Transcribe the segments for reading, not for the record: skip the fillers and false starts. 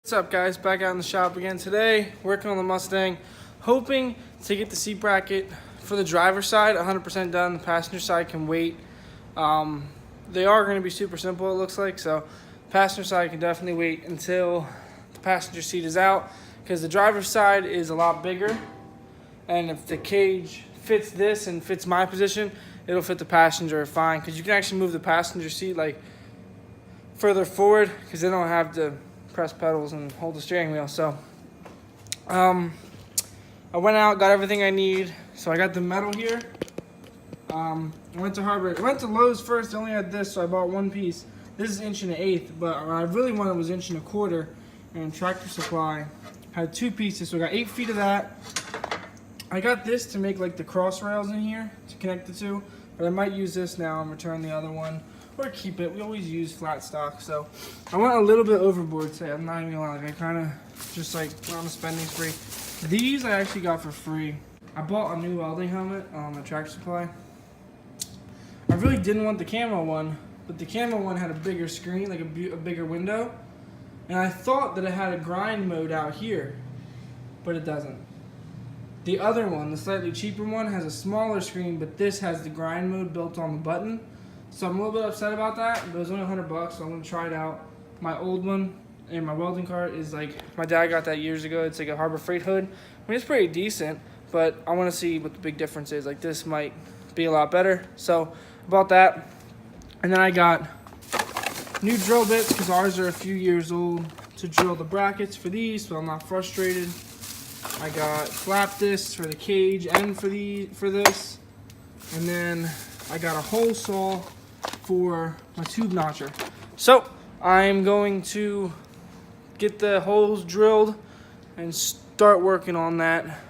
What's up, guys? Back out in the shop again today, working on the Mustang, hoping to get the seat bracket for the driver's side 100% done. The passenger side can wait. They are going to be super simple, it looks like, so passenger side can definitely wait until the passenger seat is out, because the driver's side is a lot bigger, and if the cage fits this and fits my position, it'll fit the passenger fine, because you can actually move the passenger seat like further forward, because they don't have to press pedals and hold the steering wheel. So I went out, got everything I need. So I got the metal here. I went to Lowe's first. I only had this, so I bought one piece. This is 1 1/8, but what I really wanted was 1 1/4. And Tractor Supply had 2 pieces, so I got 8 feet of that. I got this to make like the cross rails in here to connect the two, but I might use this now and return the other one, or keep it. We always use flat stock, so I went a little bit overboard today. I'm not even gonna lie. I kind of just like went on a spending spree. These I actually got for free. I bought a new welding helmet at Tractor Supply. I really didn't want the camo one, but the camo one had a bigger screen, like a bigger window, and I thought that it had a grind mode out here, but it doesn't. The other one, the slightly cheaper one, has a smaller screen, but this has the grind mode built on the button. So I'm a little bit upset about that, but it was only $100, so I'm gonna try it out. My old one and my welding cart is like, my dad got that years ago. It's like a Harbor Freight hood. I mean, it's pretty decent, but I wanna see what the big difference is. Like, this might be a lot better. So I bought that. And then I got new drill bits, because ours are a few years old, to drill the brackets for these, so I'm not frustrated. I got flap discs for the cage and for this. And then I got a hole saw for my tube notcher. So I'm going to get the holes drilled and start working on that,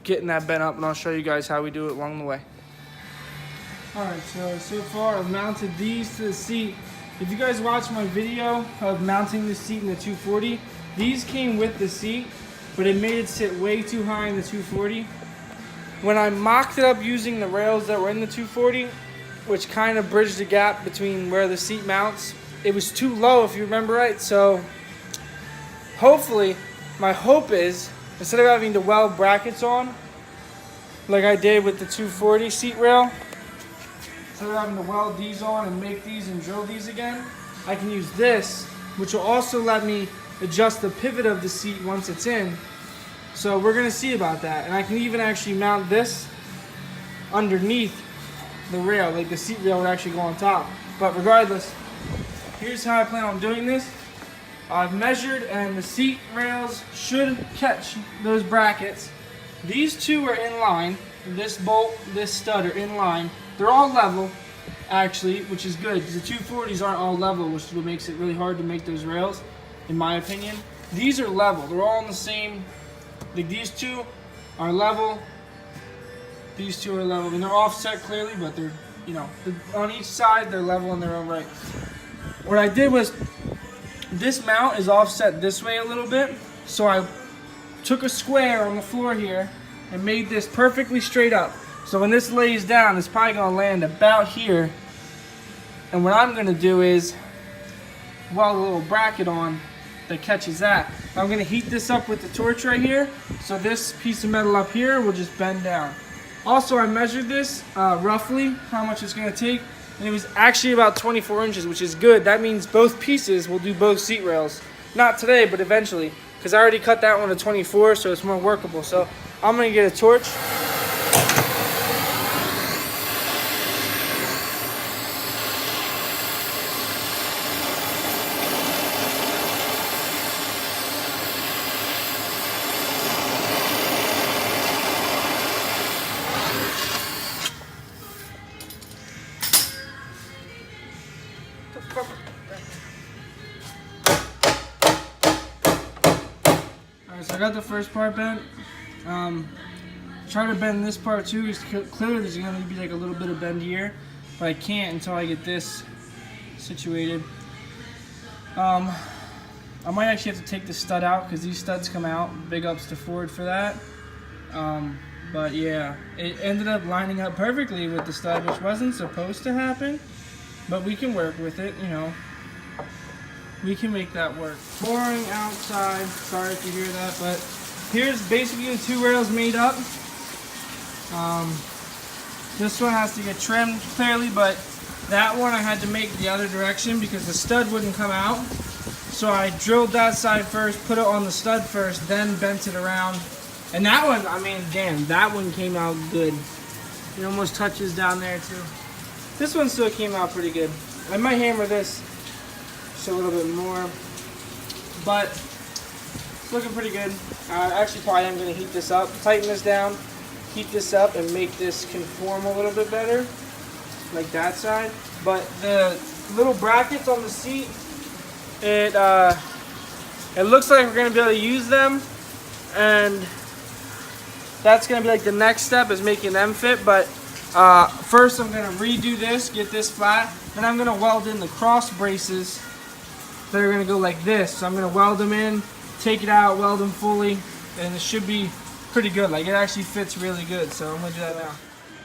getting that bent up, and I'll show you guys how we do it along the way. Alright, so far I've mounted these to the seat. If you guys watch my video of mounting the seat in the 240, these came with the seat, but it made it sit way too high in the 240. When I mocked it up using the rails that were in the 240, which kind of bridged the gap between where the seat mounts, it was too low, if you remember right. So hopefully, my hope is, instead of having to weld brackets on like I did with the 240 seat rail, instead of having to weld these on and make these and drill these again, I can use this, which will also let me adjust the pivot of the seat once it's in. So we're gonna see about that. And I can even actually mount this underneath the rail, like the seat rail would actually go on top. But regardless, here's how I plan on doing this. I've measured, and the seat rails should catch those brackets. These two are in line. This bolt, this stud are in line. They're all level, actually, which is good, because the 240s aren't all level, which makes it really hard to make those rails, in my opinion. These are level. They're all on the same. Like, these two are level. These two are level. I mean, they're offset clearly, but they're, you know, on each side they're level in their own right. What I did was, this mount is offset this way a little bit, so I took a square on the floor here and made this perfectly straight up. So when this lays down, it's probably gonna land about here. And what I'm gonna do is weld a little bracket on that catches that. I'm gonna heat this up with the torch right here, so this piece of metal up here will just bend down. Also, I measured this roughly, how much it's gonna take, and it was actually about 24 inches, which is good. That means both pieces will do both seat rails. Not today, but eventually, because I already cut that one to 24, so it's more workable. So I'm gonna get a torch. Alright, so I got the first part bent. Try to bend this part too, because clearly there's going to be like a little bit of bend here, but I can't until I get this situated. I might actually have to take the stud out, because these studs come out. Big ups to Ford for that. But yeah, it ended up lining up perfectly with the stud, which wasn't supposed to happen, but we can work with it, you know. we can make that work. Pouring outside, sorry if you hear that, but here's basically the 2 rails made up. This one has to get trimmed clearly, but that one I had to make the other direction because the stud wouldn't come out. So I drilled that side first, put it on the stud first, then bent it around. And that one, I mean, damn, that one came out good. It almost touches down there too. This one still came out pretty good. I might hammer this just a little bit more, but it's looking pretty good. Actually, probably I'm gonna heat this up, tighten this down, heat this up, and make this conform a little bit better, like that side. But the little brackets on the seat, it looks like we're gonna be able to use them, and that's gonna be like the next step is making them fit. But first I'm gonna redo this, get this flat, then I'm gonna weld in the cross braces that are gonna go like this. So I'm gonna weld them in, take it out, weld them fully, and it should be pretty good. Like, it actually fits really good, so I'm gonna do that now.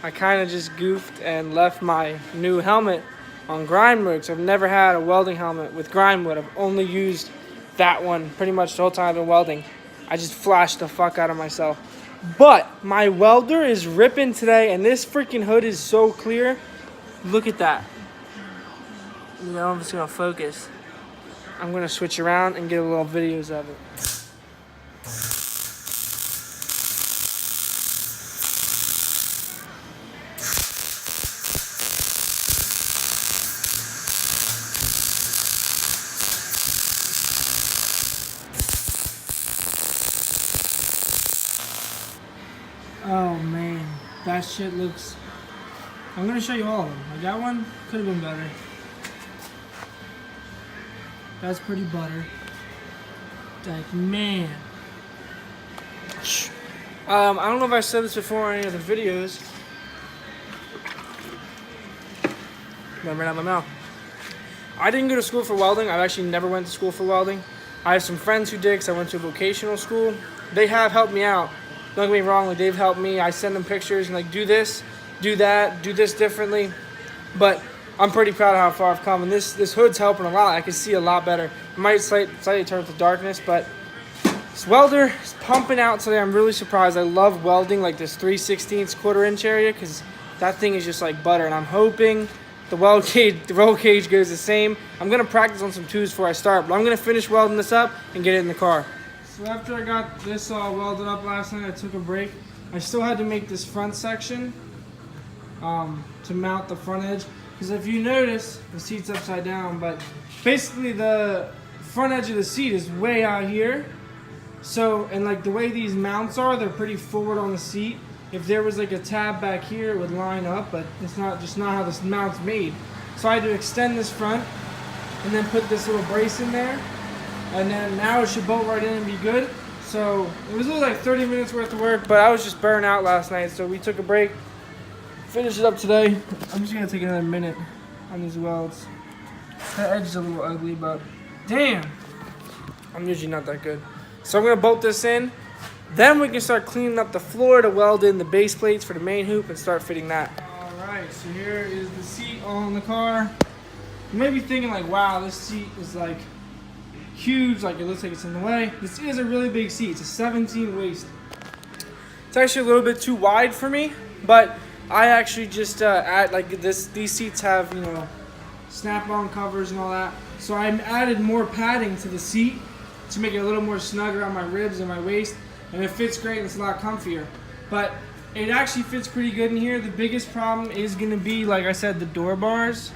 I kind of just goofed and left my new helmet on grind wood. So I've never had a welding helmet with grind wood. I've only used that one pretty much the whole time I've been welding. I just flashed the fuck out of myself. But my welder is ripping today, and this freaking hood is so clear. Look at that. You know, I'm just gonna focus. I'm gonna switch around and get a little videos of it. Oh man, that shit looks... I'm gonna show you all of them. Like, that one could have been better. That's pretty butter. Like, man. I don't know if I said this before in any other videos. Got right out of my mouth. I didn't go to school for welding. I've actually never went to school for welding. I have some friends who did because I went to a vocational school. They have helped me out. Don't get me wrong, like, they've helped me. I send them pictures and like, do this, do that, do this differently. But I'm pretty proud of how far I've come, and this hood's helping a lot. I can see a lot better. It might slightly turn to darkness, but this welder is pumping out today. I'm really surprised. I love welding like this 3/16 1/4 area because that thing is just like butter, and I'm hoping the roll cage goes the same. I'm gonna practice on some 2s before I start, but I'm gonna finish welding this up and get it in the car. So after I got this all welded up last night, I took a break. I still had to make this front section to mount the front edge. Because if you notice, the seat's upside down, but basically the front edge of the seat is way out here. So, and like the way these mounts are, they're pretty forward on the seat. If there was like a tab back here, it would line up, but it's not how this mount's made. So I had to extend this front and then put this little brace in there. And then now it should bolt right in and be good. So it was only like 30 minutes worth of work, but I was just burnt out last night. So we took a break, finished it up today. I'm just gonna take another minute on these welds. That edge is a little ugly, but damn, I'm usually not that good. So I'm gonna bolt this in. Then we can start cleaning up the floor to weld in the base plates for the main hoop and start fitting that. All right, so here is the seat on the car. You may be thinking like, wow, this seat is like huge, like it looks like it's in the way. This is a really big seat. It's a 17 waist. It's actually a little bit too wide for me, but I actually just add like this. These seats have, you know, snap-on covers and all that. So I added more padding to the seat to make it a little more snug around my ribs and my waist, and it fits great and it's a lot comfier. But it actually fits pretty good in here. The biggest problem is gonna be, like I said, the door bars.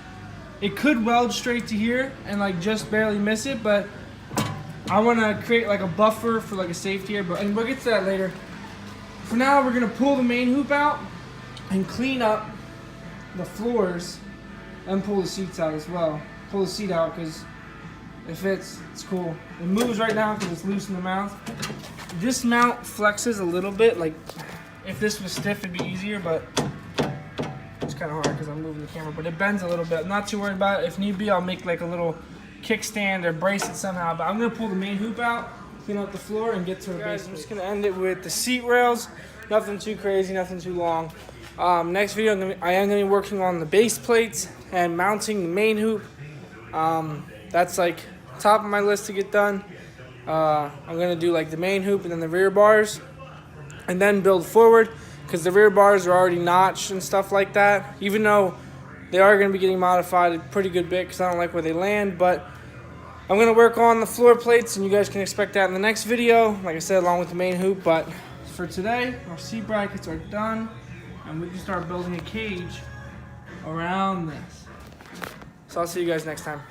It could weld straight to here and like just barely miss it, but I want to create like a buffer for like a safety here, and we'll get to that later. For now, we're gonna pull the main hoop out and clean up the floors and pull the seats out as well. Pull the seat out because it fits, it's cool. It moves right now because it's loose in the mount. This mount flexes a little bit, like if this was stiff it'd be easier, but it's kind of hard because I'm moving the camera, but it bends a little bit. I'm not too worried about it. If need be, I'll make like a little kickstand or brace it somehow, but I'm gonna pull the main hoop out, clean up the floor, and get to the base. I'm just gonna end it with the seat rails. Nothing too crazy, nothing too long. Next video, I am gonna be working on the base plates and mounting the main hoop. That's like top of my list to get done. I'm gonna do like the main hoop and then the rear bars, and then build forward, because the rear bars are already notched and stuff like that. Even though they are gonna be getting modified a pretty good bit, because I don't like where they land, but I'm gonna work on the floor plates, and you guys can expect that in the next video. Like I said, along with the main hoop. But for today, our seat brackets are done, and we can start building a cage around this. So I'll see you guys next time.